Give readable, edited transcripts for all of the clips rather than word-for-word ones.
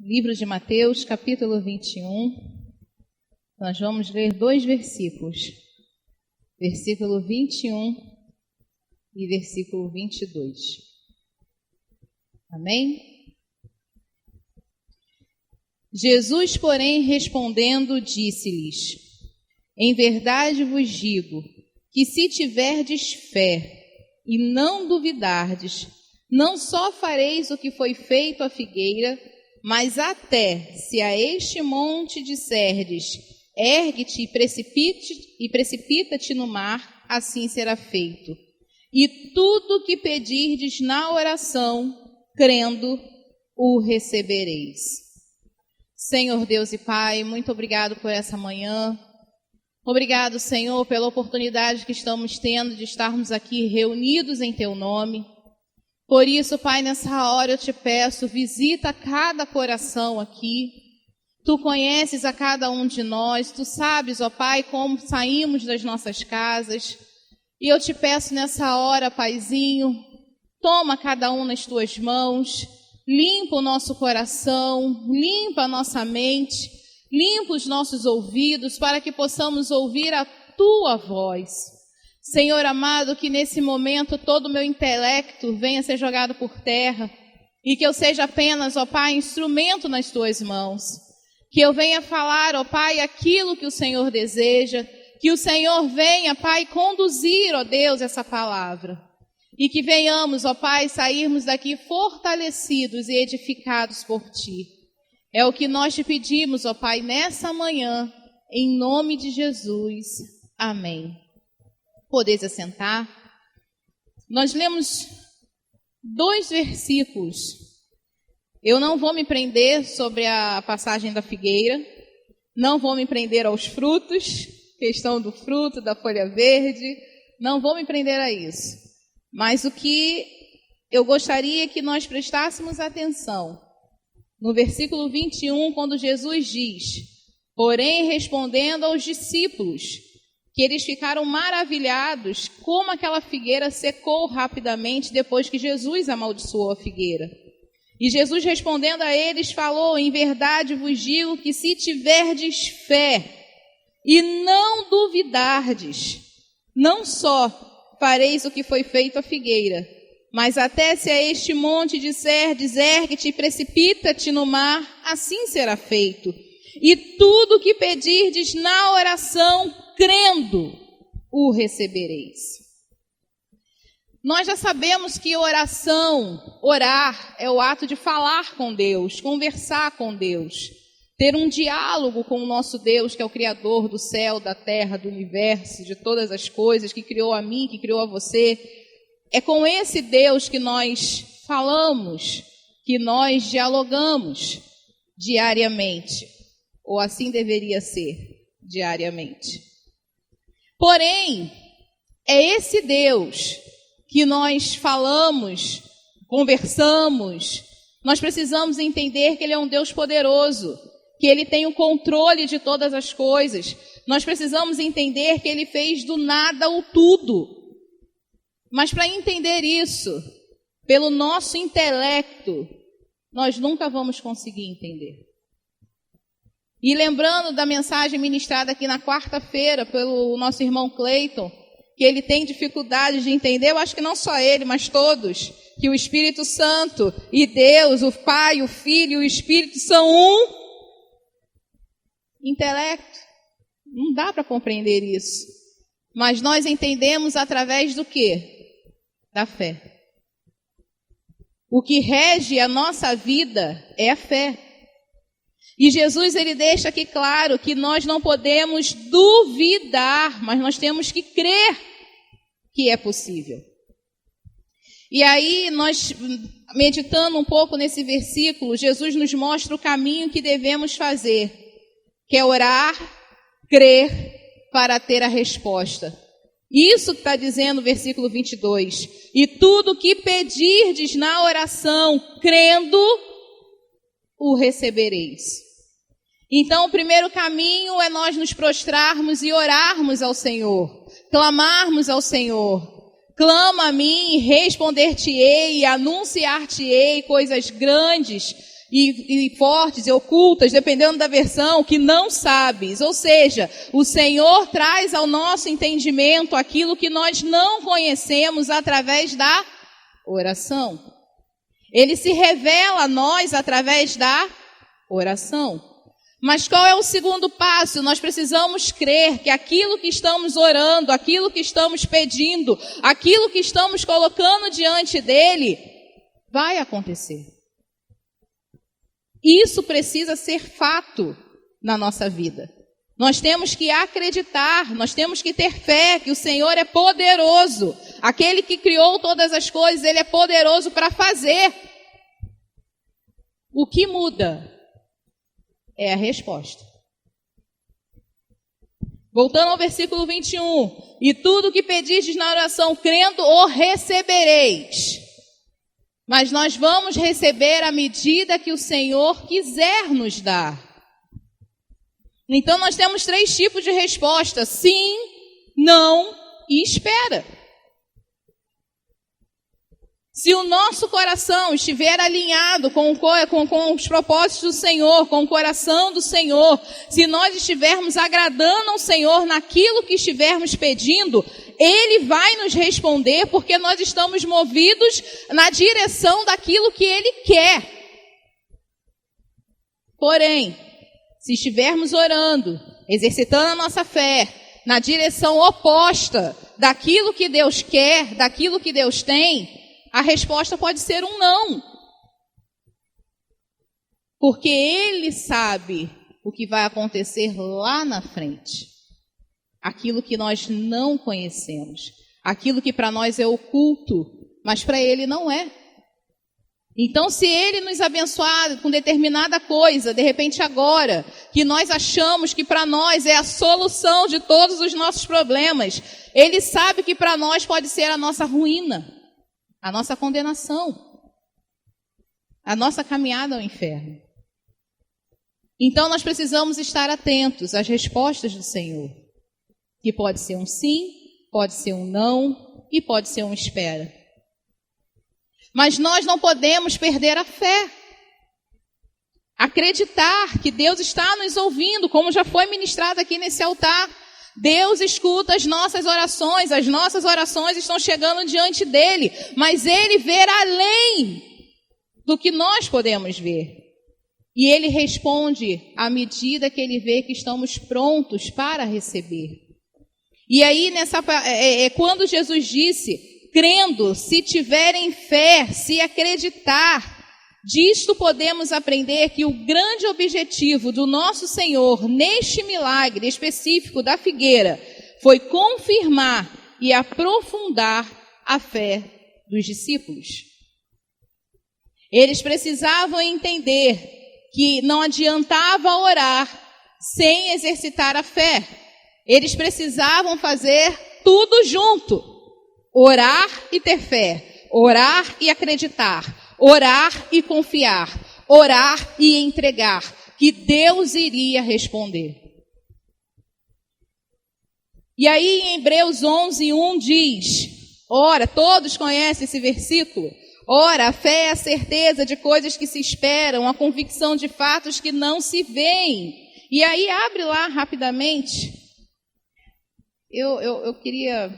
Livro de Mateus, capítulo 21, nós vamos ler 2 versículos, versículo 21 e versículo 22. Amém? Jesus, porém, respondendo, disse-lhes: Em verdade vos digo que se tiverdes fé e não duvidardes, não só fareis o que foi feito à figueira, mas até se a este monte disserdes, ergue-te e precipita-te no mar, assim será feito. E tudo que pedirdes na oração, crendo, o recebereis. Senhor Deus e Pai, muito obrigado por essa manhã. Obrigado, Senhor, pela oportunidade que estamos tendo de estarmos aqui reunidos em Teu nome. Por isso, Pai, nessa hora eu te peço, visita cada coração aqui. Tu conheces a cada um de nós, Tu sabes, ó Pai, como saímos das nossas casas. E eu te peço nessa hora, Paizinho, toma cada um nas Tuas mãos, limpa o nosso coração, limpa a nossa mente, limpa os nossos ouvidos para que possamos ouvir a Tua voz. Senhor amado, que nesse momento todo o meu intelecto venha a ser jogado por terra e que eu seja apenas, ó Pai, instrumento nas Tuas mãos. Que eu venha falar, ó Pai, aquilo que o Senhor deseja, que o Senhor venha, Pai, conduzir, ó Deus, essa palavra. E que venhamos, ó Pai, sairmos daqui fortalecidos e edificados por Ti. É o que nós te pedimos, ó Pai, nessa manhã, em nome de Jesus. Amém. Podeis assentar. Nós lemos 2 versículos. Eu não vou me prender sobre a passagem da figueira, não vou me prender aos frutos, questão do fruto, da folha verde, não vou me prender a isso. Mas o que eu gostaria que nós prestássemos atenção, no versículo 21, quando Jesus diz, porém respondendo aos discípulos, que eles ficaram maravilhados como aquela figueira secou rapidamente depois que Jesus amaldiçoou a figueira. E Jesus respondendo a eles falou, em verdade vos digo que se tiverdes fé e não duvidardes, não só fareis o que foi feito à figueira, mas até se a este monte disserdes, ergue-te e precipita-te no mar, assim será feito. E tudo que pedirdes na oração, crendo, o recebereis. Nós já sabemos que oração, orar, é o ato de falar com Deus, conversar com Deus, ter um diálogo com o nosso Deus, que é o Criador do céu, da terra, do universo, de todas as coisas, que criou a mim, que criou a você. É com esse Deus que nós falamos, que nós dialogamos diariamente, ou assim deveria ser, diariamente. Porém, é esse Deus que nós falamos, conversamos, nós precisamos entender que Ele é um Deus poderoso, que Ele tem o controle de todas as coisas. Nós precisamos entender que Ele fez do nada o tudo. Mas para entender isso, pelo nosso intelecto, nós nunca vamos conseguir entender. E lembrando da mensagem ministrada aqui na quarta-feira pelo nosso irmão Cleiton, que ele tem dificuldade de entender, eu acho que não só ele, mas todos, que o Espírito Santo e Deus, o Pai, o Filho e o Espírito são um intelecto. Não dá para compreender isso. Mas nós entendemos através do quê? Da fé. O que rege a nossa vida é a fé. E Jesus, ele deixa aqui claro que nós não podemos duvidar, mas nós temos que crer que é possível. E aí, nós, meditando um pouco nesse versículo, Jesus nos mostra o caminho que devemos fazer, que é orar, crer, para ter a resposta. Isso que está dizendo o versículo 22. E tudo que pedirdes na oração, crendo, o recebereis. Então, o primeiro caminho é nós nos prostrarmos e orarmos ao Senhor, clamarmos ao Senhor. Clama a mim e responder-te-ei, e anunciar-te-ei coisas grandes e fortes e ocultas, dependendo da versão, que não sabes. Ou seja, o Senhor traz ao nosso entendimento aquilo que nós não conhecemos através da oração. Ele se revela a nós através da oração. Mas qual é o segundo passo? Nós precisamos crer que aquilo que estamos orando, aquilo que estamos pedindo, aquilo que estamos colocando diante dele, vai acontecer. Isso precisa ser fato na nossa vida. Nós temos que acreditar, nós temos que ter fé que o Senhor é poderoso. Aquele que criou todas as coisas, ele é poderoso para fazer. O que muda é a resposta. Voltando ao versículo 21. E tudo que pedistes na oração, crendo, o recebereis. Mas nós vamos receber à medida que o Senhor quiser nos dar. Então nós temos 3 tipos de resposta: sim, não e espera. Se o nosso coração estiver alinhado com os propósitos do Senhor, com o coração do Senhor, se nós estivermos agradando ao Senhor naquilo que estivermos pedindo, Ele vai nos responder, porque nós estamos movidos na direção daquilo que Ele quer. Porém, se estivermos orando, exercitando a nossa fé, na direção oposta daquilo que Deus quer, daquilo que Deus tem, a resposta pode ser um não. Porque Ele sabe o que vai acontecer lá na frente. Aquilo que nós não conhecemos. Aquilo que para nós é oculto, mas para Ele não é. Então, se Ele nos abençoar com determinada coisa, de repente agora, que nós achamos que para nós é a solução de todos os nossos problemas, Ele sabe que para nós pode ser a nossa ruína. A nossa condenação, a nossa caminhada ao inferno. Então nós precisamos estar atentos às respostas do Senhor, que pode ser um sim, pode ser um não e pode ser um espera. Mas nós não podemos perder a fé. Acreditar que Deus está nos ouvindo, como já foi ministrado aqui nesse altar. Deus escuta as nossas orações estão chegando diante dele, mas ele vê além do que nós podemos ver. E ele responde à medida que ele vê que estamos prontos para receber. E aí, quando Jesus disse, crendo, se tiverem fé, se acreditar, disto podemos aprender que o grande objetivo do nosso Senhor, neste milagre específico da figueira, foi confirmar e aprofundar a fé dos discípulos. Eles precisavam entender que não adiantava orar sem exercitar a fé. Eles precisavam fazer tudo junto. Orar e ter fé. Orar e acreditar. Orar e confiar, orar e entregar, que Deus iria responder. E aí em Hebreus 11:1 diz, ora, todos conhecem esse versículo? Ora, a fé é a certeza de coisas que se esperam, a convicção de fatos que não se veem. E aí abre lá rapidamente. Eu queria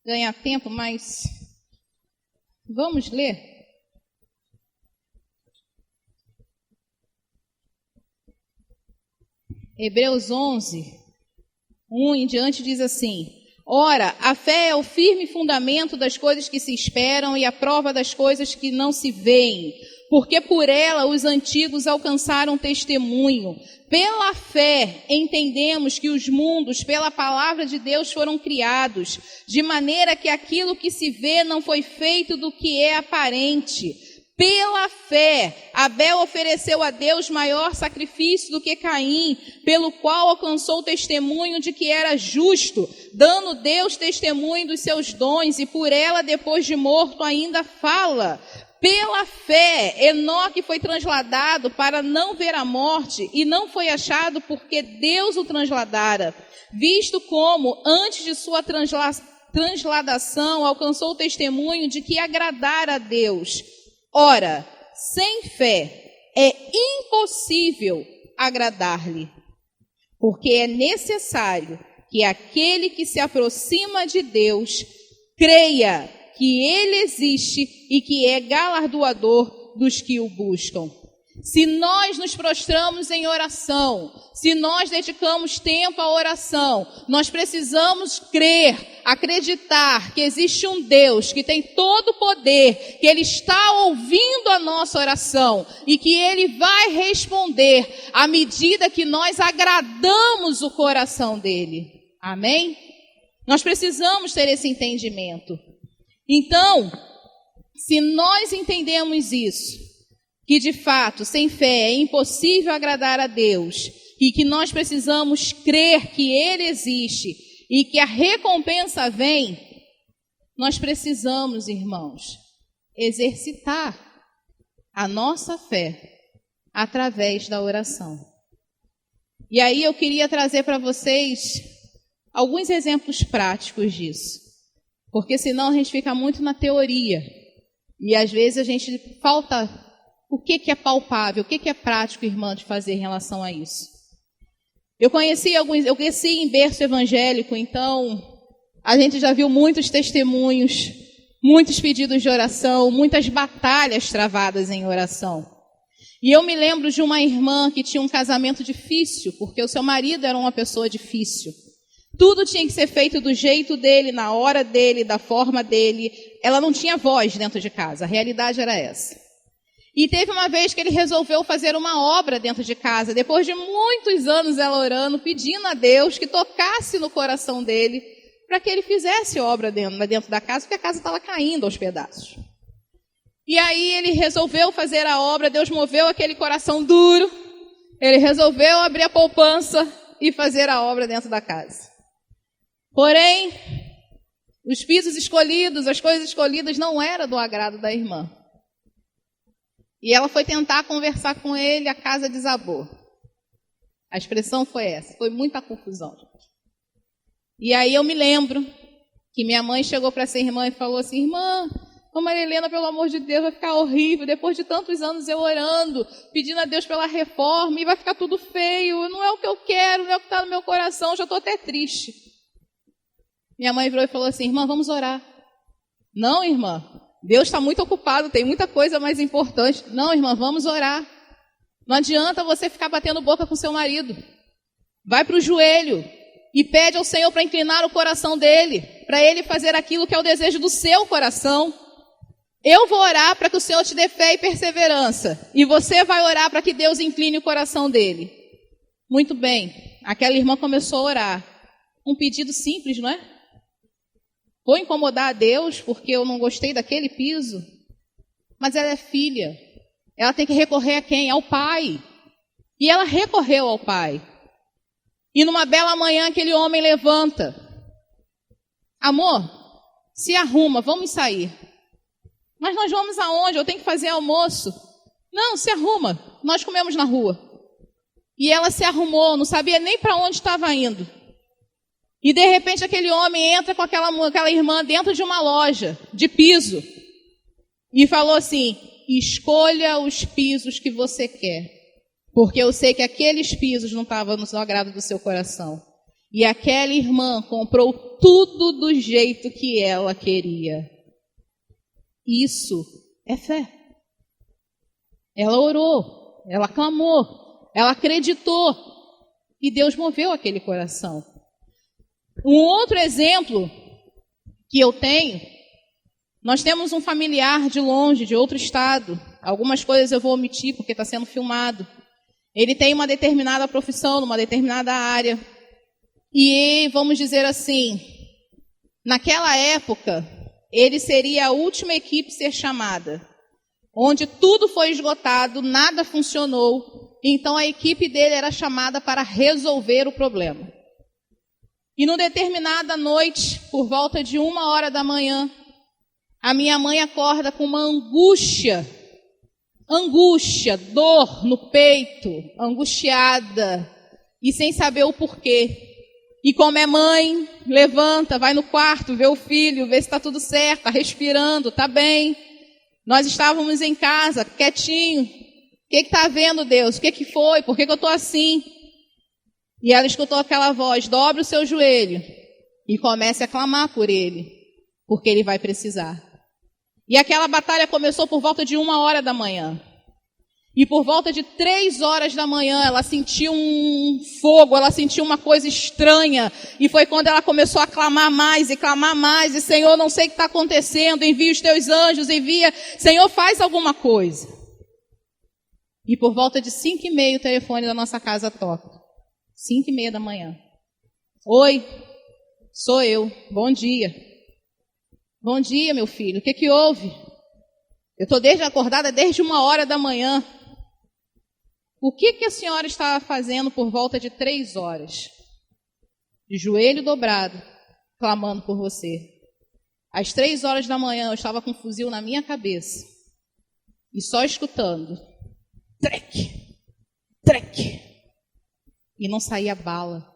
ganhar tempo, mas vamos ler. Hebreus 11:1 em diante diz assim, ora, a fé é o firme fundamento das coisas que se esperam e a prova das coisas que não se veem, porque por ela os antigos alcançaram testemunho. Pela fé entendemos que os mundos, pela palavra de Deus, foram criados, de maneira que aquilo que se vê não foi feito do que é aparente. Pela fé, Abel ofereceu a Deus maior sacrifício do que Caim, pelo qual alcançou testemunho de que era justo, dando Deus testemunho dos seus dons, e por ela, depois de morto, ainda fala. Pela fé, Enoque foi transladado para não ver a morte, e não foi achado porque Deus o transladara, visto como, antes de sua transladação, alcançou testemunho de que agradara a Deus. Ora, sem fé é impossível agradar-lhe, porque é necessário que aquele que se aproxima de Deus creia que Ele existe e que é galardoador dos que o buscam. Se nós nos prostramos em oração, se nós dedicamos tempo à oração, nós precisamos crer, acreditar que existe um Deus que tem todo o poder, que Ele está ouvindo a nossa oração e que Ele vai responder à medida que nós agradamos o coração dEle. Amém? Nós precisamos ter esse entendimento. Então, se nós entendemos isso, que de fato, sem fé, é impossível agradar a Deus, e que nós precisamos crer que Ele existe e que a recompensa vem, nós precisamos, irmãos, exercitar a nossa fé através da oração. E aí eu queria trazer para vocês alguns exemplos práticos disso, porque senão a gente fica muito na teoria, e às vezes a gente falta o que é palpável, o que é prático, irmã, de fazer em relação a isso. Eu cresci em berço evangélico, então a gente já viu muitos testemunhos, muitos pedidos de oração, muitas batalhas travadas em oração. E eu me lembro de uma irmã que tinha um casamento difícil, porque o seu marido era uma pessoa difícil. Tudo tinha que ser feito do jeito dele, na hora dele, da forma dele. Ela não tinha voz dentro de casa, a realidade era essa. E teve uma vez que ele resolveu fazer uma obra dentro de casa, depois de muitos anos ela orando, pedindo a Deus que tocasse no coração dele, para que ele fizesse obra dentro da casa, porque a casa estava caindo aos pedaços. E aí ele resolveu fazer a obra, Deus moveu aquele coração duro, ele resolveu abrir a poupança e fazer a obra dentro da casa. Porém, os pisos escolhidos, as coisas escolhidas não eram do agrado da irmã. E ela foi tentar conversar com ele, a casa desabou. A expressão foi essa, foi muita confusão, gente. E aí eu me lembro que minha mãe chegou para essa irmã e falou assim: irmã, ô Maria Helena, pelo amor de Deus, vai ficar horrível, depois de tantos anos eu orando, pedindo a Deus pela reforma, e vai ficar tudo feio, não é o que eu quero, não é o que está no meu coração, já estou até triste. Minha mãe virou e falou assim: irmã, vamos orar. Não, irmã, Deus está muito ocupado, tem muita coisa mais importante. Não, irmã, vamos orar. Não adianta você ficar batendo boca com seu marido. Vai para o joelho e pede ao Senhor para inclinar o coração dele, para ele fazer aquilo que é o desejo do seu coração. Eu vou orar para que o Senhor te dê fé e perseverança, e você vai orar para que Deus incline o coração dele. Muito bem, aquela irmã começou a orar. Um pedido simples, não é? Vou incomodar a Deus porque eu não gostei daquele piso? Mas ela é filha. Ela tem que recorrer a quem? Ao pai. E ela recorreu ao pai. E numa bela manhã aquele homem levanta. Amor, se arruma, vamos sair. Mas nós vamos aonde? Eu tenho que fazer almoço. Não, se arruma, nós comemos na rua. E ela se arrumou, não sabia nem para onde estava indo. E de repente aquele homem entra com aquela irmã dentro de uma loja de piso e falou assim: escolha os pisos que você quer, porque eu sei que aqueles pisos não estavam no agrado do seu coração. E aquela irmã comprou tudo do jeito que ela queria. Isso é fé. Ela orou, ela clamou, ela acreditou e Deus moveu aquele coração. Um outro exemplo que eu tenho, nós temos um familiar de longe, de outro estado. Algumas coisas eu vou omitir porque está sendo filmado. Ele tem uma determinada profissão, numa determinada área. E vamos dizer assim, naquela época, ele seria a última equipe a ser chamada, onde tudo foi esgotado, nada funcionou. Então a equipe dele era chamada para resolver o problema. E numa determinada noite, por volta de 1h da manhã, a minha mãe acorda com uma angústia, dor no peito, angustiada, e sem saber o porquê. E como é mãe, levanta, vai no quarto, vê o filho, vê se está tudo certo, está respirando, está bem. Nós estávamos em casa, quietinho. que está havendo, Deus? O que foi? Por que eu estou assim? E ela escutou aquela voz: dobre o seu joelho e comece a clamar por ele, porque ele vai precisar. E aquela batalha começou por volta de 1h da manhã. E por volta de 3h da manhã, ela sentiu um fogo, ela sentiu uma coisa estranha. E foi quando ela começou a clamar mais e clamar mais. E Senhor, não sei o que está acontecendo, envia os teus anjos, envia. Senhor, faz alguma coisa. E por volta de 5h30 o telefone da nossa casa toca. 5h30 da manhã. Oi, sou eu, bom dia. Bom dia, meu filho, o que houve? Eu estou acordada desde 1h da manhã. O que a senhora estava fazendo por volta de 3h? De joelho dobrado, clamando por você. Às 3h da manhã eu estava com um fuzil na minha cabeça. E só escutando. Trec, trec. E não saía bala.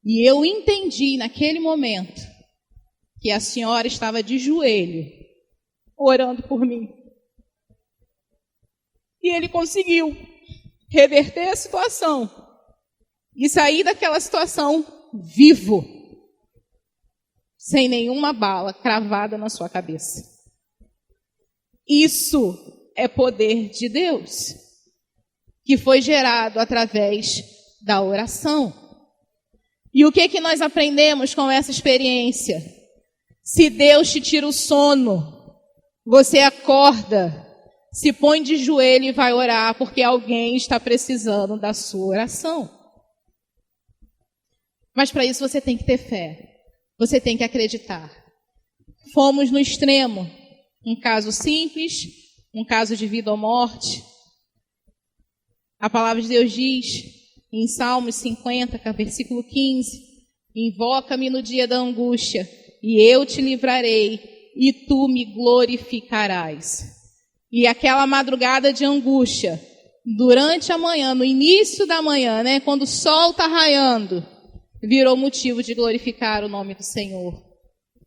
E eu entendi naquele momento que a senhora estava de joelho, orando por mim. E ele conseguiu reverter a situação e sair daquela situação vivo, sem nenhuma bala cravada na sua cabeça. Isso é poder de Deus, que foi gerado através da oração. E o que nós aprendemos com essa experiência? Se Deus te tira o sono, você acorda, se põe de joelho e vai orar, porque alguém está precisando da sua oração. Mas para isso você tem que ter fé, você tem que acreditar. Fomos no extremo, um caso simples, um caso de vida ou morte. A palavra de Deus diz, em Salmos 50, versículo 15, invoca-me no dia da angústia, e eu te livrarei, e tu me glorificarás. E aquela madrugada de angústia, durante a manhã, no início da manhã, quando o sol está raiando, virou motivo de glorificar o nome do Senhor.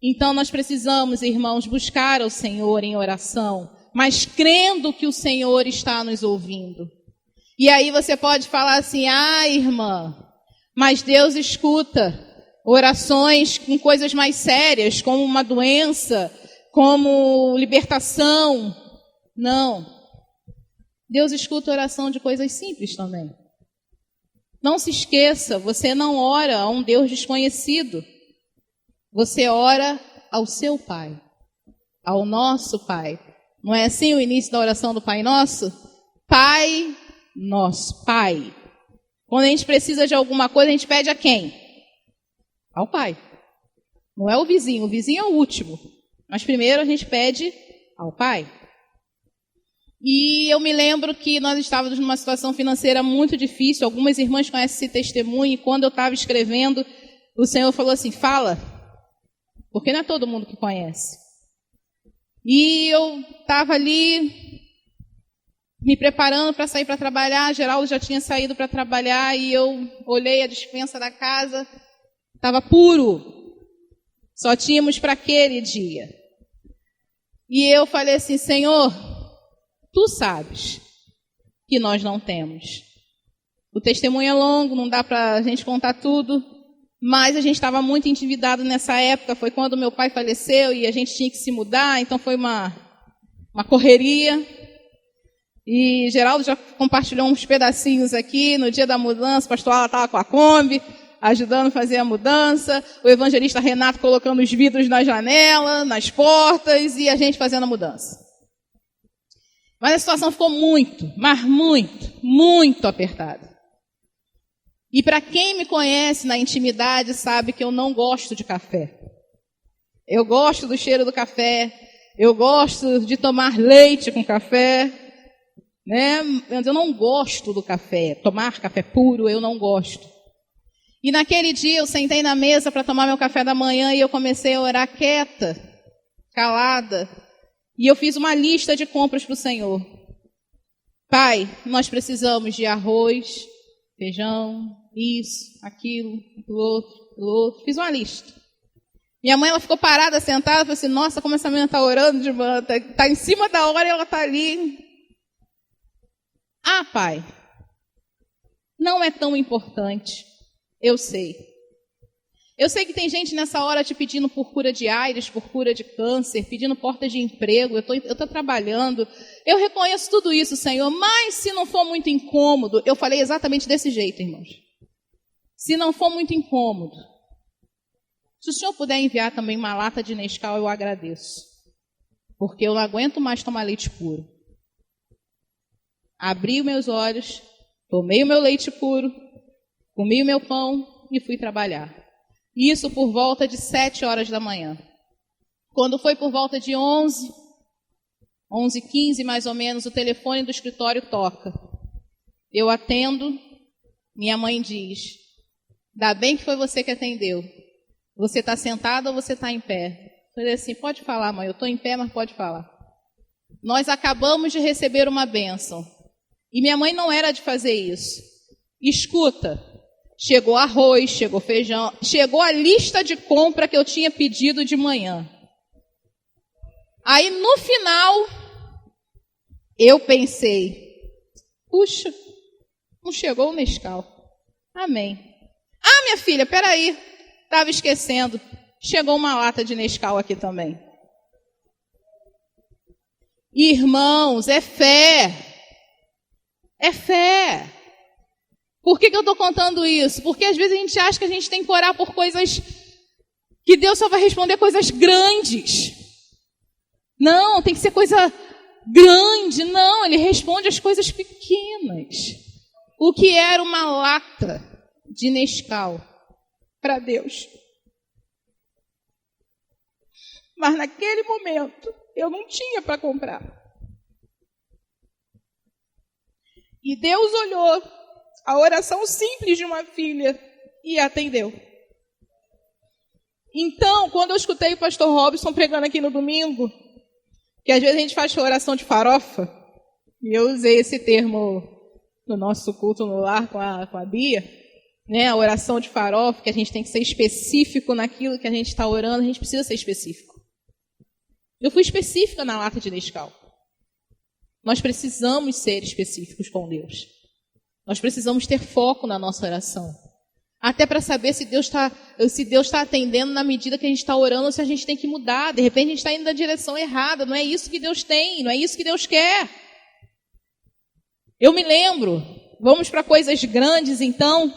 Então nós precisamos, irmãos, buscar ao Senhor em oração, mas crendo que o Senhor está nos ouvindo. E aí você pode falar assim, irmã, mas Deus escuta orações com coisas mais sérias, como uma doença, como libertação. Não. Deus escuta oração de coisas simples também. Não se esqueça, você não ora a um Deus desconhecido. Você ora ao seu Pai, ao nosso Pai. Não é assim o início da oração do Pai Nosso? Pai Nosso, Pai. Quando a gente precisa de alguma coisa, a gente pede a quem? Ao Pai. Não é o vizinho é o último. Mas primeiro a gente pede ao Pai. E eu me lembro que nós estávamos numa situação financeira muito difícil. Algumas irmãs conhecem esse testemunho. E quando eu estava escrevendo, o Senhor falou assim, fala. Porque não é todo mundo que conhece. E eu estava ali me preparando para sair para trabalhar. Geraldo já tinha saído para trabalhar. E eu olhei a despensa da casa. Estava puro. Só tínhamos para aquele dia. E eu falei assim, Senhor, Tu sabes que nós não temos. O testemunho é longo, não dá para a gente contar tudo, mas a gente estava muito endividado nessa época. Foi quando meu pai faleceu e a gente tinha que se mudar, então foi uma correria. E Geraldo já compartilhou uns pedacinhos aqui. No dia da mudança, a pastora estava com a Kombi, ajudando a fazer a mudança. O evangelista Renato colocando os vidros na janela, nas portas, e a gente fazendo a mudança. Mas a situação ficou muito apertada. E para quem me conhece na intimidade sabe que eu não gosto de café. Eu gosto do cheiro do café, eu gosto de tomar leite com café, mas eu não gosto do café. Tomar café puro eu não gosto. E naquele dia eu sentei na mesa para tomar meu café da manhã e eu comecei a orar quieta, calada. E eu fiz uma lista de compras para o Senhor. Pai, nós precisamos de arroz, feijão, isso, aquilo outro. Fiz uma lista. Minha mãe, ela ficou parada, sentada, falou assim, nossa, como essa menina está orando de manhã, está em cima da hora e ela está ali. pai, não é tão importante. Eu sei. Eu sei que tem gente nessa hora te pedindo por cura de AIDS, por cura de câncer, pedindo portas de emprego. Eu estou trabalhando. Eu reconheço tudo isso, Senhor, mas se não for muito incômodo, eu falei exatamente desse jeito, irmãos. Se não for muito incômodo, se o Senhor puder enviar também uma lata de Nescau, eu agradeço. Porque eu não aguento mais tomar leite puro. Abri os meus olhos, tomei o meu leite puro, comi o meu pão e fui trabalhar. Isso por volta de 7 horas da manhã. Quando foi por volta de 11h15 mais ou menos, o telefone do escritório toca. Eu atendo, minha mãe diz, ainda bem que foi você que atendeu. Você está sentada ou você está em pé? Eu falei assim, pode falar, mãe, eu estou em pé, mas pode falar. Nós acabamos de receber uma bênção. E minha mãe não era de fazer isso. Escuta, chegou arroz, chegou feijão, chegou a lista de compra que eu tinha pedido de manhã. Aí no final, eu pensei, puxa, não chegou o Nescau. Amém. Ah, minha filha, peraí, estava esquecendo. Chegou uma lata de Nescau aqui também. Irmãos, é fé. É fé. Por que eu estou contando isso? Porque às vezes a gente acha que a gente tem que orar por coisas que Deus só vai responder coisas grandes. Não, tem que ser coisa grande. Não, Ele responde as coisas pequenas. O que era uma lata de Nescau para Deus? Mas naquele momento eu não tinha para comprar. E Deus olhou a oração simples de uma filha e atendeu. Então, quando eu escutei o pastor Robson pregando aqui no domingo, que às vezes a gente faz oração de farofa, e eu usei esse termo no nosso culto no lar com a Bia, né, a oração de farofa, que a gente tem que ser específico naquilo que a gente está orando, a gente precisa ser específico. Eu fui específica na lata de Nescau. Nós precisamos ser específicos com Deus. Nós precisamos ter foco na nossa oração. Até para saber se Deus está atendendo na medida que a gente está orando ou se a gente tem que mudar. De repente a gente está indo na direção errada. Não é isso que Deus tem, não é isso que Deus quer. Eu me lembro, vamos para coisas grandes então.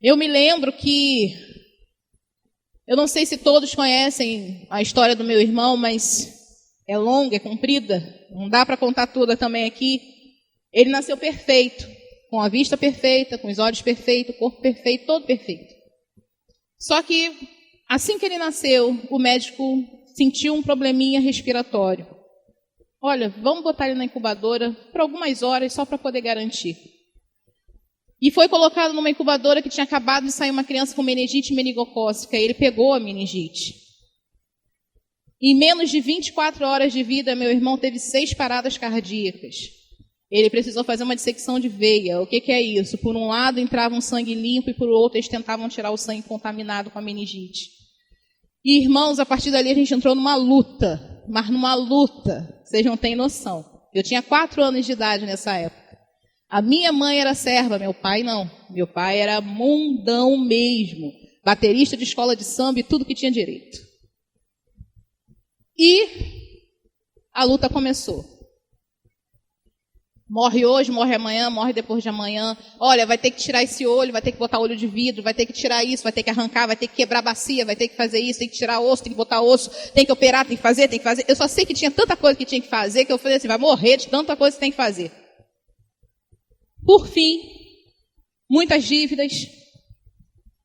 Eu me lembro que, eu não sei se todos conhecem a história do meu irmão, mas é longa, é comprida. Não dá para contar toda também aqui. Ele nasceu perfeito, com a vista perfeita, com os olhos perfeitos, o corpo perfeito, todo perfeito. Só que, assim que ele nasceu, o médico sentiu um probleminha respiratório. Olha, vamos botar ele na incubadora por algumas horas, só para poder garantir. E foi colocado numa incubadora que tinha acabado de sair uma criança com meningite meningocócica. Ele pegou a meningite. Em menos de 24 horas de vida, meu irmão teve 6 paradas cardíacas. Ele precisou fazer uma dissecção de veia. O que é isso? Por um lado entrava um sangue limpo e por outro eles tentavam tirar o sangue contaminado com a meningite. E irmãos, a partir dali a gente entrou numa luta. Mas numa luta, vocês não têm noção. Eu tinha 4 anos de idade nessa época. A minha mãe era serva, meu pai não. Meu pai era mundão mesmo. Baterista de escola de samba e tudo que tinha direito. E a luta começou. Morre hoje, morre amanhã, morre depois de amanhã. Olha, vai ter que tirar esse olho, vai ter que botar olho de vidro, vai ter que tirar isso, vai ter que arrancar, vai ter que quebrar a bacia, vai ter que fazer isso, tem que tirar osso, tem que botar osso, tem que operar, tem que fazer, tem que fazer. Eu só sei que tinha tanta coisa que tinha que fazer, que eu falei assim, vai morrer de tanta coisa que tem que fazer. Por fim, muitas dívidas.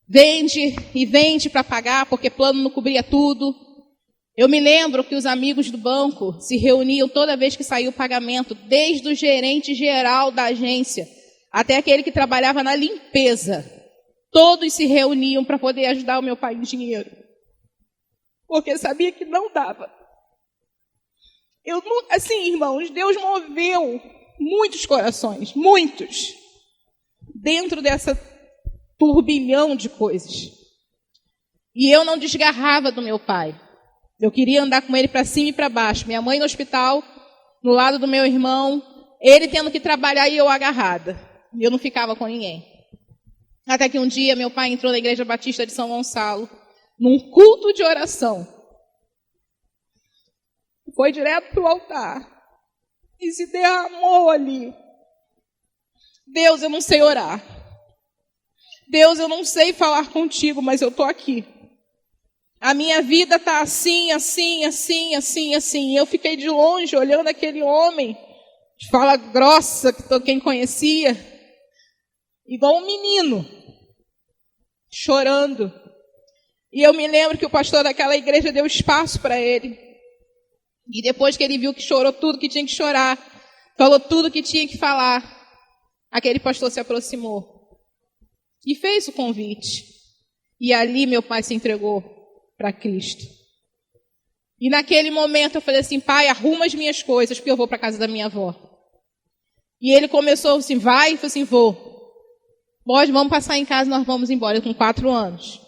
Vende e vende para pagar, porque plano não cobria tudo. Eu me lembro que os amigos do banco se reuniam toda vez que saía o pagamento, desde o gerente geral da agência até aquele que trabalhava na limpeza. Todos se reuniam para poder ajudar o meu pai em dinheiro. Porque sabia que não dava. Assim, irmãos, Deus moveu muitos corações, muitos, dentro dessa turbilhão de coisas. E eu não desgarrava do meu pai. Eu queria andar com ele para cima e para baixo. Minha mãe no hospital, no lado do meu irmão, ele tendo que trabalhar e eu agarrada. Eu não ficava com ninguém. Até que um dia meu pai entrou na Igreja Batista de São Gonçalo, num culto de oração. Foi direto para o altar e se derramou ali. Deus, eu não sei orar. Deus, eu não sei falar contigo, mas eu estou aqui. A minha vida está assim, assim, assim, assim, assim. Eu fiquei de longe olhando aquele homem, de fala grossa, que quem conhecia, igual um menino, chorando. E eu me lembro que o pastor daquela igreja deu espaço para ele. E depois que ele viu que chorou tudo que tinha que chorar, falou tudo que tinha que falar, aquele pastor se aproximou e fez o convite. E ali meu pai se entregou para Cristo. E naquele momento eu falei assim, pai, arruma as minhas coisas, porque eu vou para a casa da minha avó. E ele começou assim, vai? Eu falei assim, vou. Pode, vamos passar em casa, nós vamos embora. Eu com 4 anos.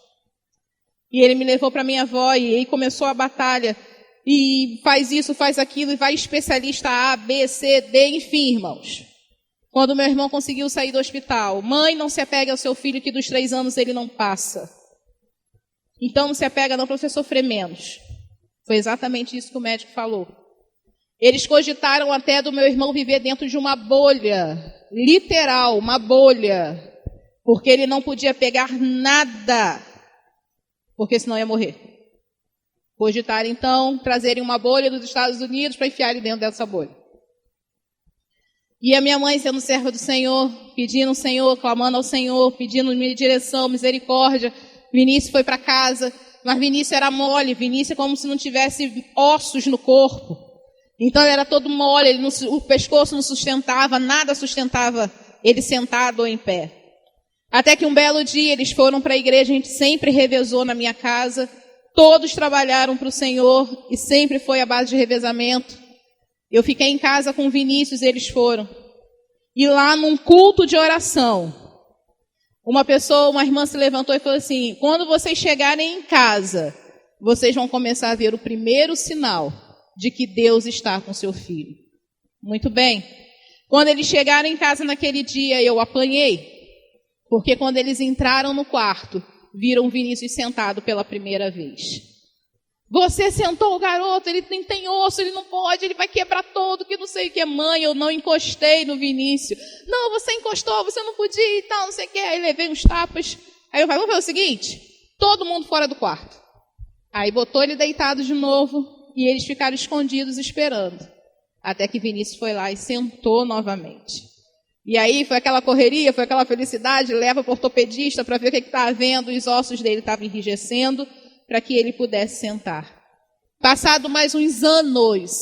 E ele me levou para minha avó e aí começou a batalha. E faz isso, faz aquilo, e vai especialista A, B, C, D, enfim, irmãos. Quando meu irmão conseguiu sair do hospital, mãe, não se apegue ao seu filho que dos 3 anos ele não passa. Então não se apega não para você sofrer menos. Foi exatamente isso que o médico falou. Eles cogitaram até do meu irmão viver dentro de uma bolha, literal, uma bolha, porque ele não podia pegar nada, porque senão ia morrer. Cogitaram, então, trazerem uma bolha dos Estados Unidos para enfiar ele dentro dessa bolha. E a minha mãe, sendo serva do Senhor, pedindo ao Senhor, clamando ao Senhor, pedindo direção, misericórdia. Vinícius foi para casa, mas Vinícius era mole, Vinícius é como se não tivesse ossos no corpo. Então ele era todo mole, o pescoço não sustentava, nada sustentava ele sentado ou em pé. Até que um belo dia eles foram para a igreja, a gente sempre revezou na minha casa. Todos trabalharam para o Senhor e sempre foi a base de revezamento. Eu fiquei em casa com o Vinícius, eles foram. E lá num culto de oração, uma irmã se levantou e falou assim, quando vocês chegarem em casa, vocês vão começar a ver o primeiro sinal de que Deus está com seu filho. Muito bem. Quando eles chegaram em casa naquele dia, eu apanhei. Porque quando eles entraram no quarto, viram o Vinícius sentado pela primeira vez. Você sentou o garoto, ele nem tem osso, ele não pode, ele vai quebrar todo, que não sei o que. Mãe, eu não encostei no Vinícius. Não, você encostou, você não podia e tal, não sei o que. Aí levei uns tapas. Aí eu falei, vamos fazer o seguinte, todo mundo fora do quarto. Aí botou ele deitado de novo e eles ficaram escondidos esperando. Até que Vinícius foi lá e sentou novamente. E aí foi aquela correria, foi aquela felicidade, leva para o ortopedista para ver o que está havendo, os ossos dele estavam enrijecendo, para que ele pudesse sentar. Passado mais uns anos,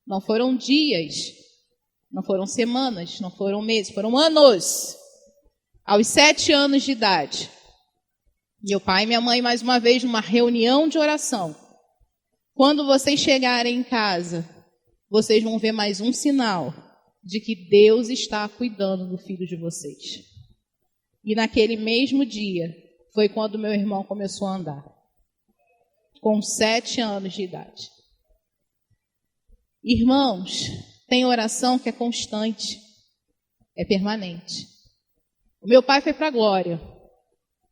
não foram dias, não foram semanas, não foram meses, foram anos. Aos 7 anos de idade, meu pai e minha mãe, mais uma vez, numa reunião de oração. Quando vocês chegarem em casa, vocês vão ver mais um sinal de que Deus está cuidando do filho de vocês. E naquele mesmo dia, foi quando meu irmão começou a andar. Com 7 anos de idade. Irmãos, tem oração que é constante, é permanente. O meu pai foi para a glória.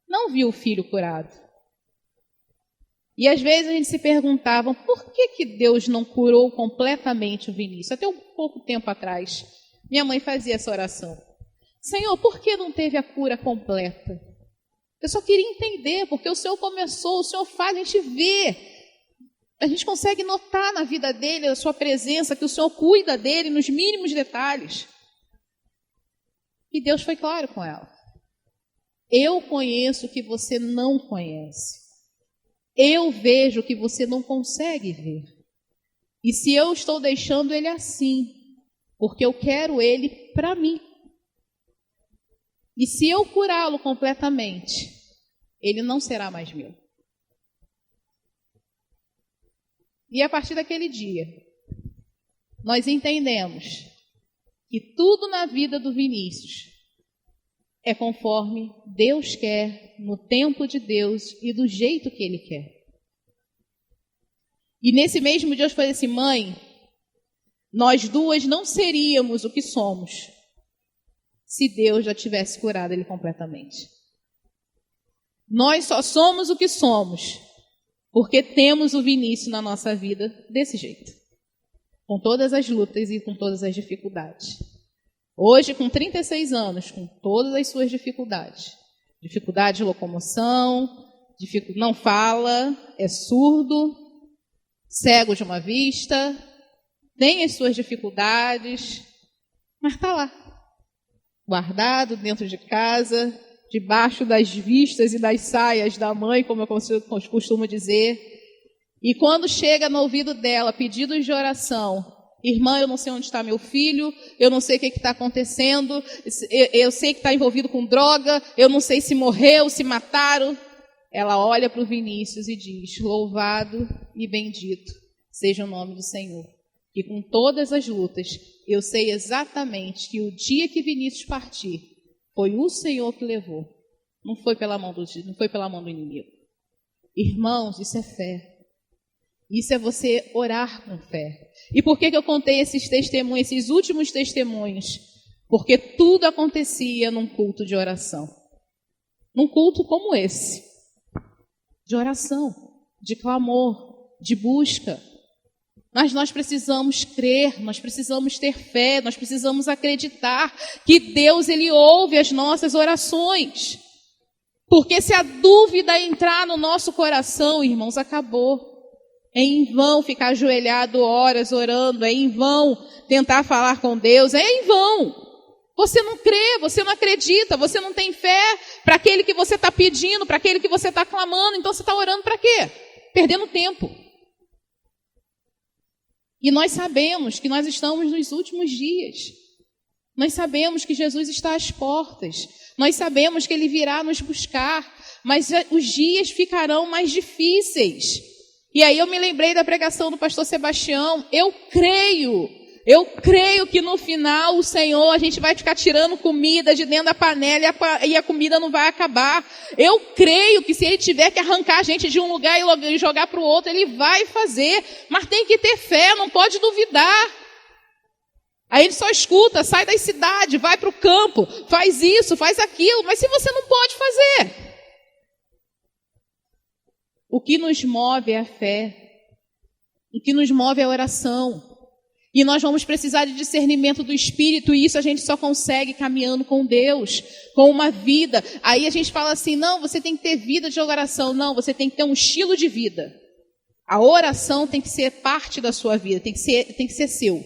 Não viu o filho curado. E às vezes a gente se perguntava, por que Deus não curou completamente o Vinícius? Até um pouco tempo atrás, minha mãe fazia essa oração. Senhor, por que não teve a cura completa? Eu só queria entender, porque o Senhor começou, o Senhor faz, a gente vê. A gente consegue notar na vida dele a sua presença, que o Senhor cuida dele nos mínimos detalhes. E Deus foi claro com ela. Eu conheço o que você não conhece. Eu vejo o que você não consegue ver. E se eu estou deixando ele assim, porque eu quero ele para mim. E se eu curá-lo completamente, ele não será mais meu. E a partir daquele dia, nós entendemos que tudo na vida do Vinícius é conforme Deus quer, no tempo de Deus e do jeito que Ele quer. E nesse mesmo dia eu falei assim, mãe, nós duas não seríamos o que somos se Deus já tivesse curado ele completamente. Nós só somos o que somos porque temos o Vinícius na nossa vida desse jeito, com todas as lutas e com todas as dificuldades. Hoje, com 36 anos, com todas as suas dificuldades, dificuldade de locomoção, não fala, é surdo, cego de uma vista, tem as suas dificuldades, mas está lá, guardado dentro de casa, debaixo das vistas e das saias da mãe, como eu costumo dizer. E quando chega no ouvido dela pedidos de oração, irmã, eu não sei onde está meu filho, eu não sei o que está acontecendo, eu sei que está envolvido com droga, eu não sei se morreu, se mataram. Ela olha para o Vinícius e diz, louvado e bendito seja o nome do Senhor. E com todas as lutas, eu sei exatamente que o dia que Vinícius partir, foi o Senhor que levou. Não foi pela mão do inimigo. Irmãos, isso é fé. Isso é você orar com fé. E por que eu contei esses testemunhos, esses últimos testemunhos? Porque tudo acontecia num culto de oração. Num culto como esse. De oração, de clamor, de busca. Mas nós precisamos crer, nós precisamos ter fé, nós precisamos acreditar que Deus, Ele ouve as nossas orações. Porque se a dúvida entrar no nosso coração, irmãos, acabou. É em vão ficar ajoelhado horas orando, é em vão tentar falar com Deus, é em vão. Você não crê, você não acredita, você não tem fé para aquele que você está pedindo, para aquele que você está clamando, então você está orando para quê? Perdendo tempo. E nós sabemos que nós estamos nos últimos dias. Nós sabemos que Jesus está às portas. Nós sabemos que Ele virá nos buscar, mas os dias ficarão mais difíceis. E aí eu me lembrei da pregação do pastor Sebastião. Eu creio que no final o Senhor, a gente vai ficar tirando comida de dentro da panela e a comida não vai acabar. Eu creio que se Ele tiver que arrancar a gente de um lugar e jogar para o outro, Ele vai fazer. Mas tem que ter fé, não pode duvidar. Aí ele só escuta, sai da cidade, vai para o campo, faz isso, faz aquilo. Mas se você não pode fazer? O que nos move é a fé. O que nos move é a oração. E nós vamos precisar de discernimento do Espírito, e isso a gente só consegue caminhando com Deus, com uma vida. Aí a gente fala assim, não, você tem que ter vida de oração. Não, você tem que ter um estilo de vida. A oração tem que ser parte da sua vida, tem que ser seu.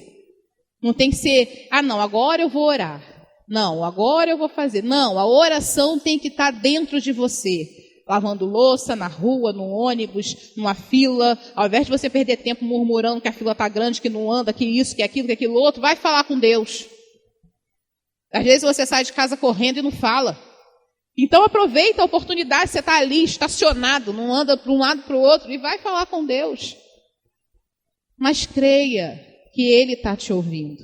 Não tem que ser, não, agora eu vou orar. Não, agora eu vou fazer. Não, a oração tem que estar dentro de você. Lavando louça, na rua, no ônibus, numa fila. Ao invés de você perder tempo murmurando que a fila está grande, que não anda, que isso, que aquilo, que aquilo outro, vai falar com Deus. Às vezes você sai de casa correndo e não fala. Então aproveita a oportunidade, você está ali estacionado, não anda para um lado para o outro, e vai falar com Deus. Mas creia que Ele está te ouvindo.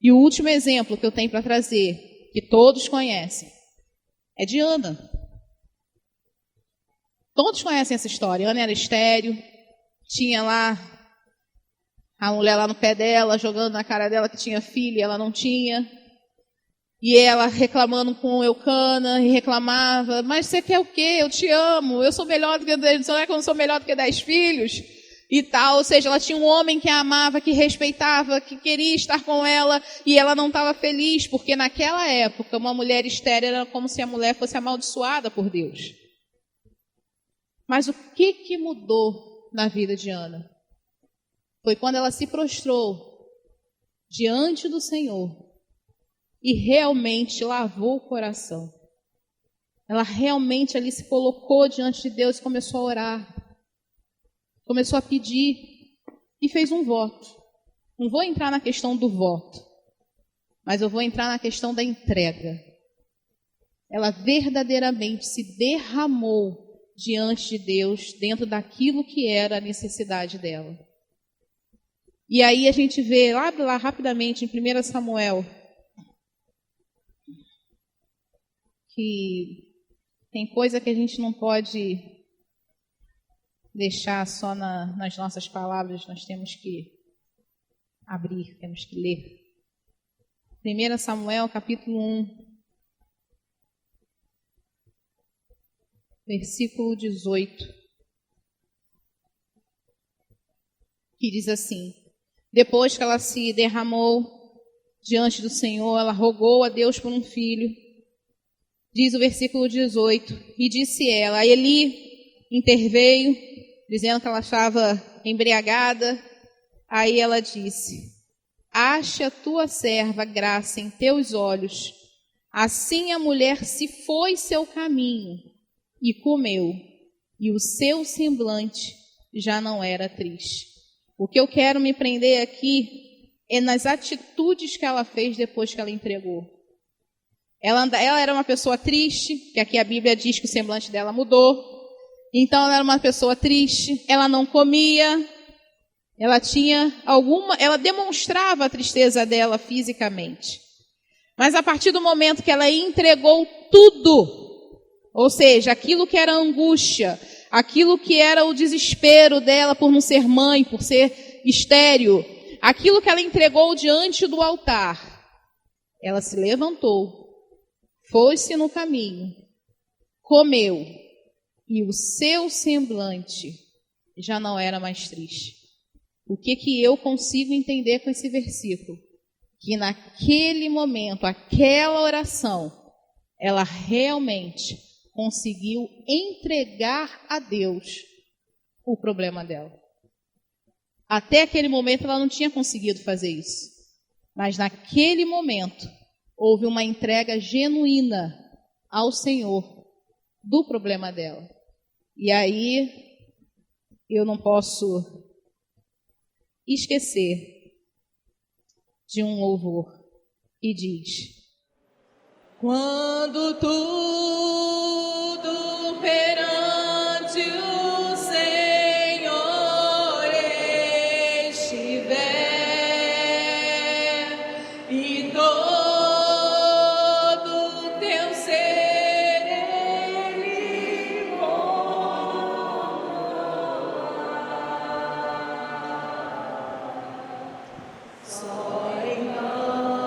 E o último exemplo que eu tenho para trazer, que todos conhecem, é de Ana. Todos conhecem essa história. Ana era estéril, tinha lá a mulher lá no pé dela, jogando na cara dela que tinha filho, e ela não tinha. E ela reclamando com Eucana, e reclamava, mas você quer o quê? Eu te amo, eu sou melhor do que 10, não é que eu não sou melhor do que 10 filhos? E tal, ou seja, ela tinha um homem que a amava, que respeitava, que queria estar com ela, e ela não estava feliz, porque naquela época uma mulher estéril era como se a mulher fosse amaldiçoada por Deus. Mas o que mudou na vida de Ana? Foi quando ela se prostrou diante do Senhor e realmente lavou o coração. Ela realmente ali se colocou diante de Deus e começou a orar. Começou a pedir e fez um voto. Não vou entrar na questão do voto, mas eu vou entrar na questão da entrega. Ela verdadeiramente se derramou diante de Deus, dentro daquilo que era a necessidade dela. E aí a gente vê, abre lá rapidamente em 1 Samuel, que tem coisa que a gente não pode deixar só nas nossas palavras, nós temos que abrir, temos que ler. 1 Samuel, capítulo 1, versículo 18, que diz assim: depois que ela se derramou diante do Senhor, ela rogou a Deus por um filho. Diz o versículo 18, e disse ela, a Eli interveio, dizendo que ela estava embriagada. Aí ela disse: ache a tua serva graça em teus olhos. Assim a mulher se foi seu caminho e comeu, e o seu semblante já não era triste. O que eu quero me prender aqui é nas atitudes que ela fez depois que ela entregou. Ela era uma pessoa triste, que aqui a Bíblia diz que o semblante dela mudou. Então ela era uma pessoa triste, ela não comia, ela demonstrava a tristeza dela fisicamente. Mas a partir do momento que ela entregou tudo, ou seja, aquilo que era angústia, aquilo que era o desespero dela por não ser mãe, por ser estéril, aquilo que ela entregou diante do altar, ela se levantou, foi-se no caminho, comeu, e o seu semblante já não era mais triste. O que eu consigo entender com esse versículo? Que naquele momento, aquela oração, ela realmente conseguiu entregar a Deus o problema dela. Até aquele momento ela não tinha conseguido fazer isso. Mas naquele momento, houve uma entrega genuína ao Senhor do problema dela. E aí, eu não posso esquecer de um louvor que diz: quando tudo perante o Senhor estiver e todo teu ser Ele morar, só então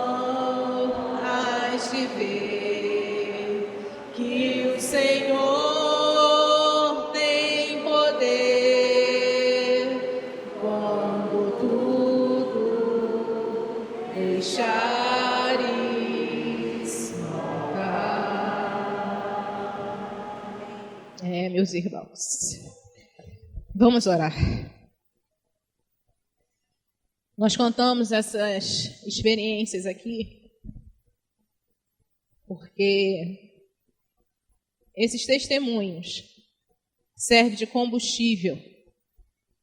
hás de ver que o Senhor tem poder quando tudo deixares marcar. Meus irmãos, vamos orar. Nós contamos essas experiências aqui porque esses testemunhos servem de combustível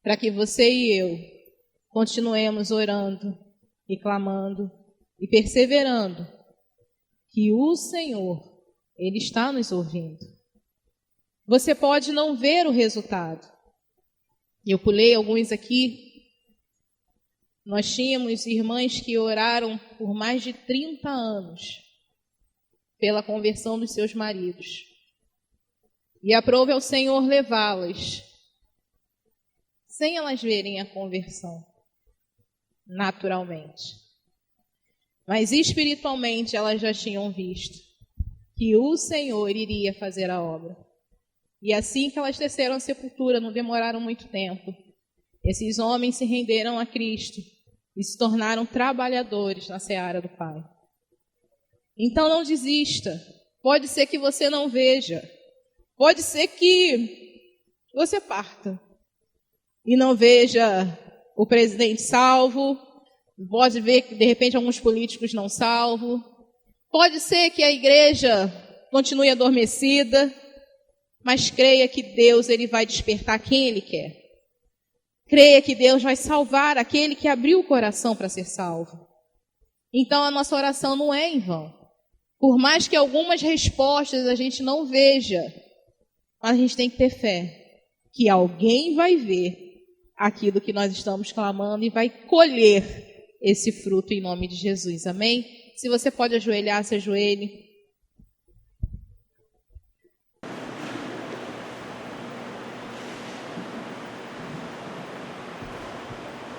para que você e eu continuemos orando e clamando e perseverando que o Senhor, Ele está nos ouvindo. Você pode não ver o resultado. Eu pulei alguns aqui. Nós tínhamos irmãs que oraram por mais de 30 anos pela conversão dos seus maridos. E aprove ao Senhor levá-las, sem elas verem a conversão, naturalmente. Mas espiritualmente elas já tinham visto que o Senhor iria fazer a obra. E assim que elas desceram à sepultura, não demoraram muito tempo, esses homens se renderam a Cristo e se tornaram trabalhadores na seara do Pai. Então não desista. Pode ser que você não veja. Pode ser que você parta e não veja o presidente salvo. Pode ver que de repente alguns políticos não salvos. Pode ser que a igreja continue adormecida. Mas creia que Deus, Ele vai despertar quem Ele quer. Creia que Deus vai salvar aquele que abriu o coração para ser salvo. Então a nossa oração não é em vão. Por mais que algumas respostas a gente não veja, mas a gente tem que ter fé que alguém vai ver aquilo que nós estamos clamando e vai colher esse fruto em nome de Jesus. Amém? Se você pode ajoelhar, se ajoelhe.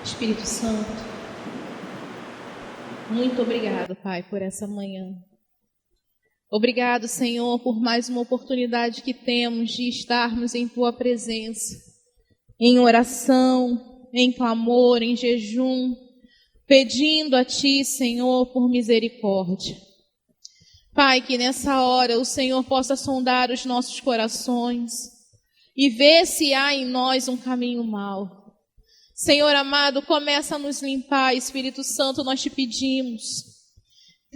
Espírito Santo, Muito obrigado, Pai, por essa manhã. Obrigado, Senhor, por mais uma oportunidade que temos de estarmos em Tua presença, em oração, em clamor, em jejum, pedindo a Ti, Senhor, por misericórdia. Pai, que nessa hora o Senhor possa sondar os nossos corações e ver se há em nós um caminho mau. Senhor amado, começa a nos limpar, Espírito Santo, nós te pedimos.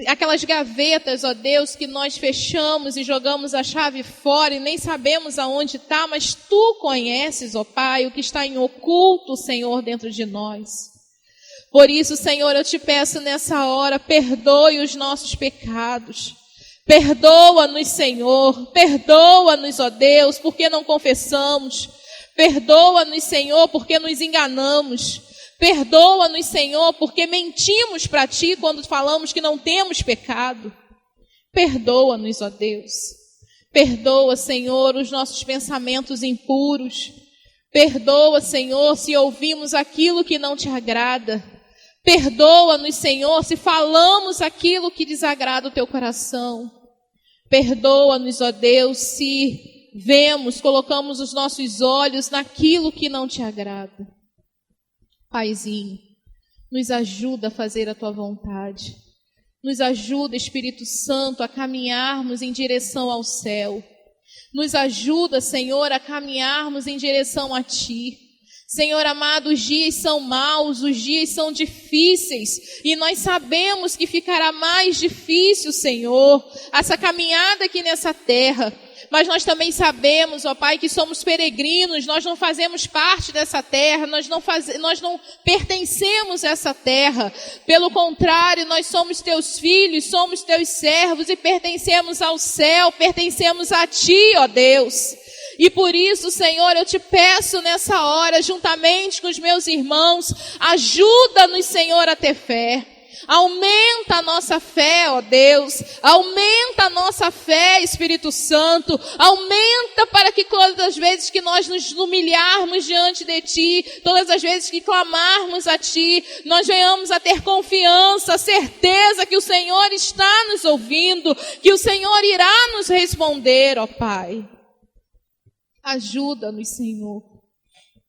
Aquelas gavetas, ó Deus, que nós fechamos e jogamos a chave fora e nem sabemos aonde está, mas Tu conheces, ó Pai, o que está em oculto, Senhor, dentro de nós. Por isso, Senhor, eu te peço nessa hora, perdoe os nossos pecados. Perdoa-nos, Senhor, perdoa-nos, ó Deus, porque não confessamos. Perdoa-nos, Senhor, porque nos enganamos. Perdoa-nos, Senhor, porque mentimos para Ti quando falamos que não temos pecado. Perdoa-nos, ó Deus. Perdoa, Senhor, os nossos pensamentos impuros. Perdoa, Senhor, se ouvimos aquilo que não Te agrada. Perdoa-nos, Senhor, se falamos aquilo que desagrada o Teu coração. Perdoa-nos, ó Deus, se vemos, colocamos os nossos olhos naquilo que não Te agrada. Paizinho, nos ajuda a fazer a Tua vontade. Nos ajuda, Espírito Santo, a caminharmos em direção ao céu. Nos ajuda, Senhor, a caminharmos em direção a Ti. Senhor amado, os dias são maus, os dias são difíceis, e nós sabemos que ficará mais difícil, Senhor, essa caminhada aqui nessa terra. Mas nós também sabemos, ó Pai, que somos peregrinos, nós não fazemos parte dessa terra, nós não pertencemos a essa terra. Pelo contrário, nós somos Teus filhos, somos Teus servos e pertencemos ao céu, pertencemos a Ti, ó Deus. E por isso, Senhor, eu te peço nessa hora, juntamente com os meus irmãos, ajuda-nos, Senhor, a ter fé. Aumenta a nossa fé, ó Deus. Aumenta a nossa fé, Espírito Santo. Aumenta para que todas as vezes que nós nos humilharmos diante de Ti, todas as vezes que clamarmos a Ti, nós venhamos a ter confiança, certeza que o Senhor está nos ouvindo, que o Senhor irá nos responder, ó Pai. Ajuda-nos, Senhor.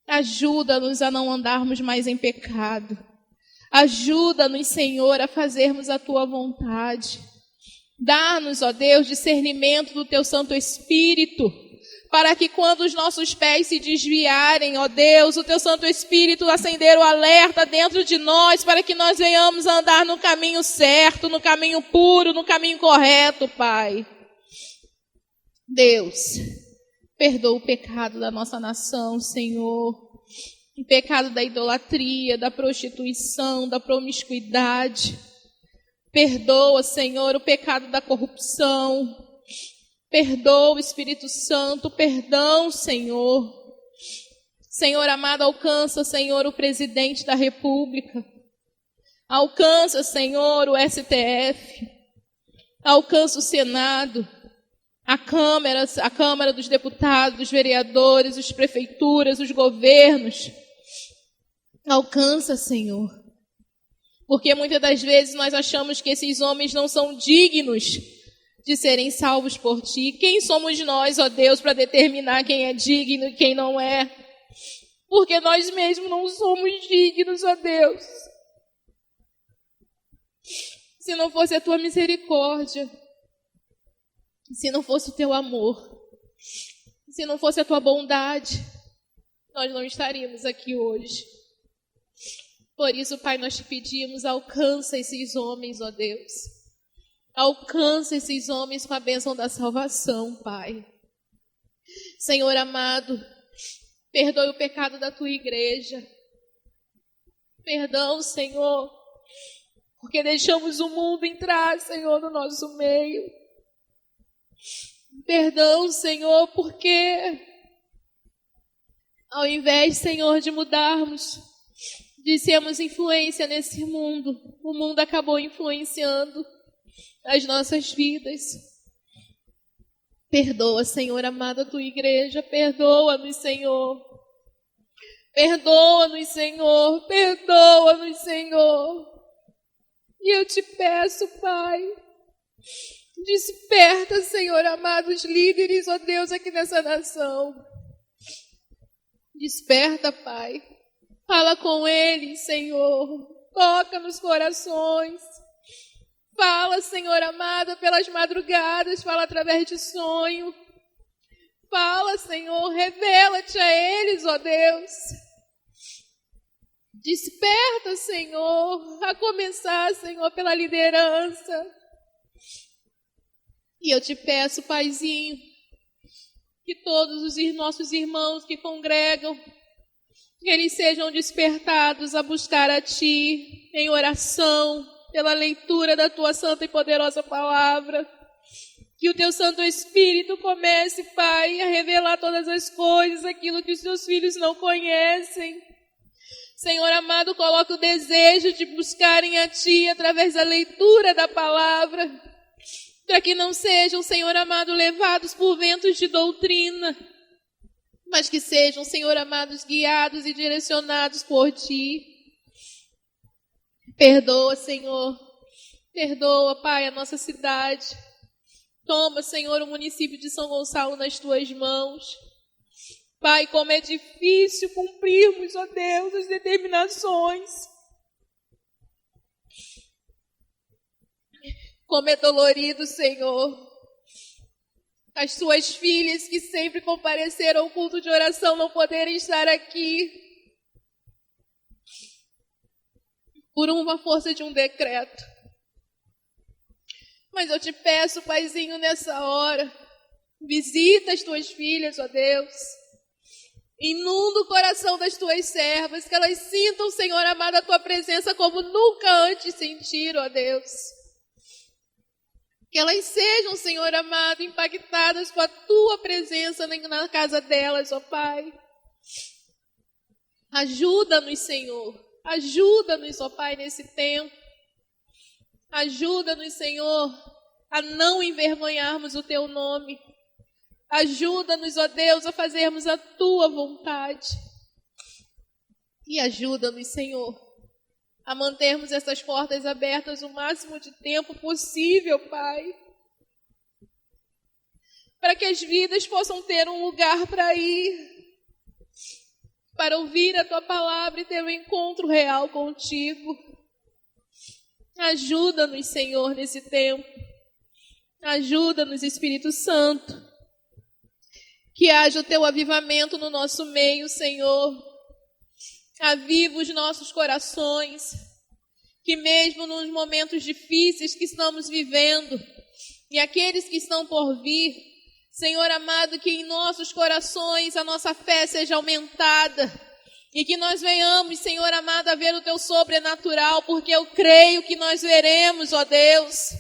Ajuda-nos a não andarmos mais em pecado. Ajuda-nos, Senhor, a fazermos a Tua vontade. Dá-nos, ó Deus, discernimento do Teu Santo Espírito, para que quando os nossos pés se desviarem, ó Deus, o Teu Santo Espírito acender o alerta dentro de nós, para que nós venhamos a andar no caminho certo, no caminho puro, no caminho correto, Pai. Deus, perdoa o pecado da nossa nação, Senhor. O pecado da idolatria, da prostituição, da promiscuidade. Perdoa, Senhor, o pecado da corrupção. Perdoa, Espírito Santo, perdão, Senhor. Senhor amado, alcança, Senhor, o presidente da República. Alcança, Senhor, o STF. Alcança o Senado. A Câmara dos Deputados, os vereadores, as prefeituras, os governos. Alcança, Senhor. Porque muitas das vezes nós achamos que esses homens não são dignos de serem salvos por Ti. Quem somos nós, ó Deus, para determinar quem é digno e quem não é? Porque nós mesmos não somos dignos, ó Deus. Se não fosse a Tua misericórdia, se não fosse o Teu amor, se não fosse a Tua bondade, nós não estaríamos aqui hoje. Por isso, Pai, nós te pedimos, alcança esses homens, ó Deus. Alcança esses homens com a bênção da salvação, Pai. Senhor amado, perdoe o pecado da Tua igreja. Perdão, Senhor, porque deixamos o mundo entrar, Senhor, no nosso meio. Perdão, Senhor, porque ao invés, Senhor, de mudarmos, de sermos influência nesse mundo, o mundo acabou influenciando as nossas vidas. Perdoa, Senhor amado, a Tua igreja, perdoa-nos, Senhor. Perdoa-nos, Senhor, perdoa-nos, Senhor. E eu te peço, Pai, desperta, Senhor amado, os líderes, ó Deus, aqui nessa nação. Desperta, Pai. Fala com eles, Senhor. Toca nos corações. Fala, Senhor amado, pelas madrugadas. Fala através de sonho. Fala, Senhor. Revela-te a eles, ó Deus. Desperta, Senhor. A começar, Senhor, pela liderança. E eu te peço, Paizinho, que todos os nossos irmãos que congregam, que eles sejam despertados a buscar a Ti em oração, pela leitura da Tua santa e poderosa palavra. Que o Teu Santo Espírito comece, Pai, a revelar todas as coisas, aquilo que os Teus filhos não conhecem. Senhor amado, coloca o desejo de buscarem a Ti através da leitura da palavra, para que não sejam, Senhor amado, levados por ventos de doutrina, mas que sejam, Senhor amados, guiados e direcionados por Ti. Perdoa, Senhor. Perdoa, Pai, a nossa cidade. Toma, Senhor, o município de São Gonçalo nas Tuas mãos. Pai, como é difícil cumprirmos, ó Deus, as determinações. Como é dolorido, Senhor, as Suas filhas que sempre compareceram ao culto de oração não poderem estar aqui por uma força de um decreto. Mas eu te peço, Paizinho, nessa hora, visita as Tuas filhas, ó Deus. Inunda o coração das Tuas servas, que elas sintam, Senhor amado, a Tua presença como nunca antes sentiram, ó Deus. Que elas sejam, Senhor amado, impactadas com a Tua presença na casa delas, ó Pai. Ajuda-nos, Senhor. Ajuda-nos, ó Pai, nesse tempo. Ajuda-nos, Senhor, a não envergonharmos o Teu nome. Ajuda-nos, ó Deus, a fazermos a Tua vontade. E ajuda-nos, Senhor, a mantermos essas portas abertas o máximo de tempo possível, Pai. Para que as vidas possam ter um lugar para ir, para ouvir a Tua palavra e ter um encontro real contigo. Ajuda-nos, Senhor, nesse tempo. Ajuda-nos, Espírito Santo. Que haja o Teu avivamento no nosso meio, Senhor. Aviva os nossos corações. Que mesmo nos momentos difíceis que estamos vivendo, e aqueles que estão por vir, Senhor amado, que em nossos corações a nossa fé seja aumentada. E que nós venhamos, Senhor amado, a ver o Teu sobrenatural, porque eu creio que nós veremos, ó Deus.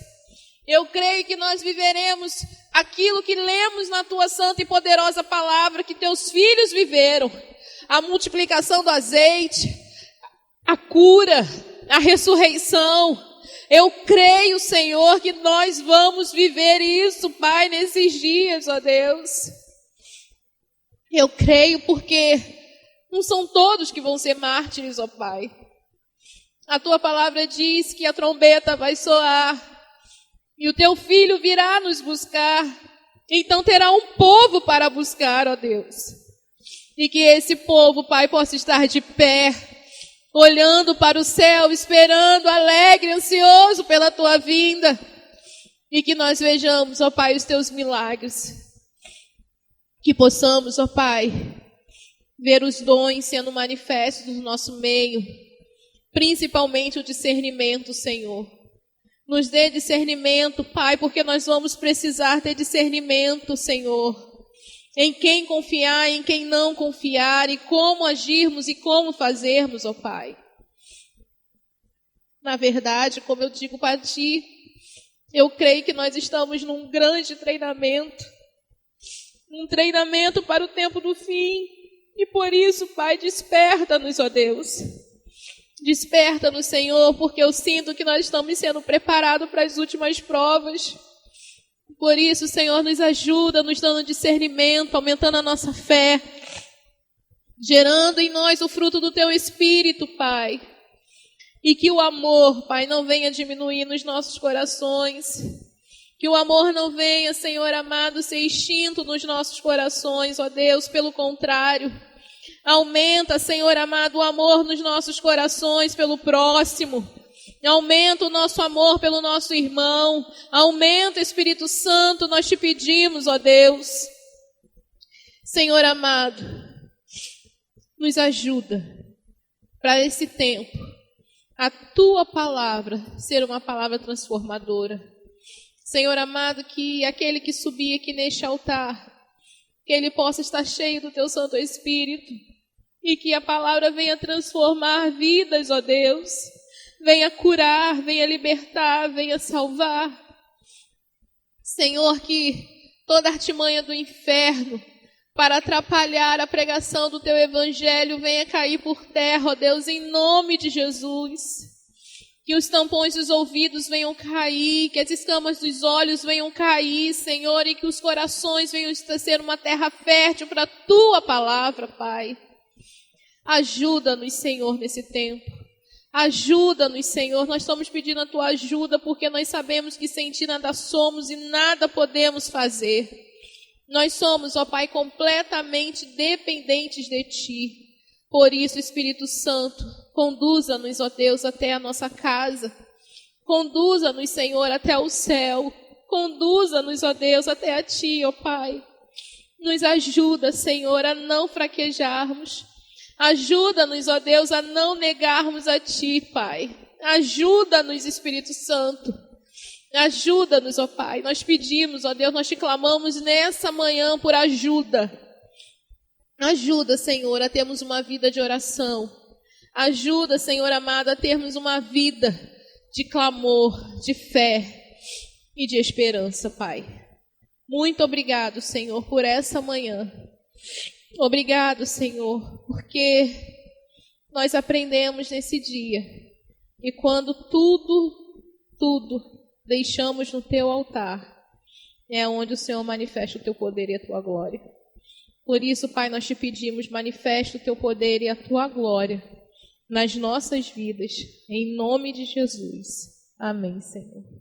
Eu creio que nós viveremos aquilo que lemos na Tua santa e poderosa palavra, que Teus filhos viveram. A multiplicação do azeite, a cura, a ressurreição. Eu creio, Senhor, que nós vamos viver isso, Pai, nesses dias, ó Deus. Eu creio porque não são todos que vão ser mártires, ó Pai. A Tua palavra diz que a trombeta vai soar e o Teu Filho virá nos buscar. Então terá um povo para buscar, ó Deus. E que esse povo, Pai, possa estar de pé, olhando para o céu, esperando, alegre, ansioso pela Tua vinda. E que nós vejamos, ó Pai, os Teus milagres. Que possamos, ó Pai, ver os dons sendo manifestos no nosso meio, principalmente o discernimento, Senhor. Nos dê discernimento, Pai, porque nós vamos precisar ter discernimento, Senhor. Em quem confiar, em quem não confiar, e como agirmos e como fazermos, ó Pai. Na verdade, como eu digo para Ti, eu creio que nós estamos num grande treinamento, um treinamento para o tempo do fim. E por isso, Pai, desperta-nos, ó Deus. Desperta-nos, Senhor, porque eu sinto que nós estamos sendo preparados para as últimas provas. Por isso, Senhor, nos ajuda, nos dando discernimento, aumentando a nossa fé, gerando em nós o fruto do Teu Espírito, Pai. E que o amor, Pai, não venha diminuir nos nossos corações. Que o amor não venha, Senhor amado, ser extinto nos nossos corações, ó Deus. Pelo contrário, aumenta, Senhor amado, o amor nos nossos corações pelo próximo. Aumenta o nosso amor pelo nosso irmão. Aumenta, Espírito Santo, nós te pedimos, ó Deus. Senhor amado, nos ajuda para esse tempo. A tua palavra ser uma palavra transformadora. Senhor amado, que aquele que subir aqui neste altar, que ele possa estar cheio do teu Santo Espírito. E que a palavra venha transformar vidas, ó Deus. Venha curar, venha libertar, venha salvar. Senhor, que toda artimanha do inferno para atrapalhar a pregação do teu evangelho venha cair por terra, ó Deus, em nome de Jesus. Que os tampões dos ouvidos venham cair, que as escamas dos olhos venham cair, Senhor, e que os corações venham ser uma terra fértil para a tua palavra, Pai. Ajuda-nos, Senhor, nesse tempo. Ajuda-nos, Senhor, nós estamos pedindo a tua ajuda porque nós sabemos que sem ti nada somos e nada podemos fazer. Nós somos, ó Pai, completamente dependentes de ti. Por isso, Espírito Santo, conduza-nos, ó Deus, até a nossa casa. Conduza-nos, Senhor, até o céu. Conduza-nos, ó Deus, até a ti, ó Pai. Nos ajuda, Senhor, a não fraquejarmos. Ajuda-nos, ó Deus, a não negarmos a ti, Pai. Ajuda-nos, Espírito Santo. Ajuda-nos, ó Pai. Nós pedimos, ó Deus, nós te clamamos nessa manhã por ajuda. Ajuda, Senhor, a termos uma vida de oração. Ajuda, Senhor amado, a termos uma vida de clamor, de fé e de esperança, Pai. Muito obrigado, Senhor, por essa manhã. Obrigado, Senhor, porque nós aprendemos nesse dia. E quando tudo deixamos no teu altar, é onde o Senhor manifesta o teu poder e a tua glória. Por isso, Pai, nós te pedimos, manifesta o teu poder e a tua glória nas nossas vidas, em nome de Jesus. Amém, Senhor.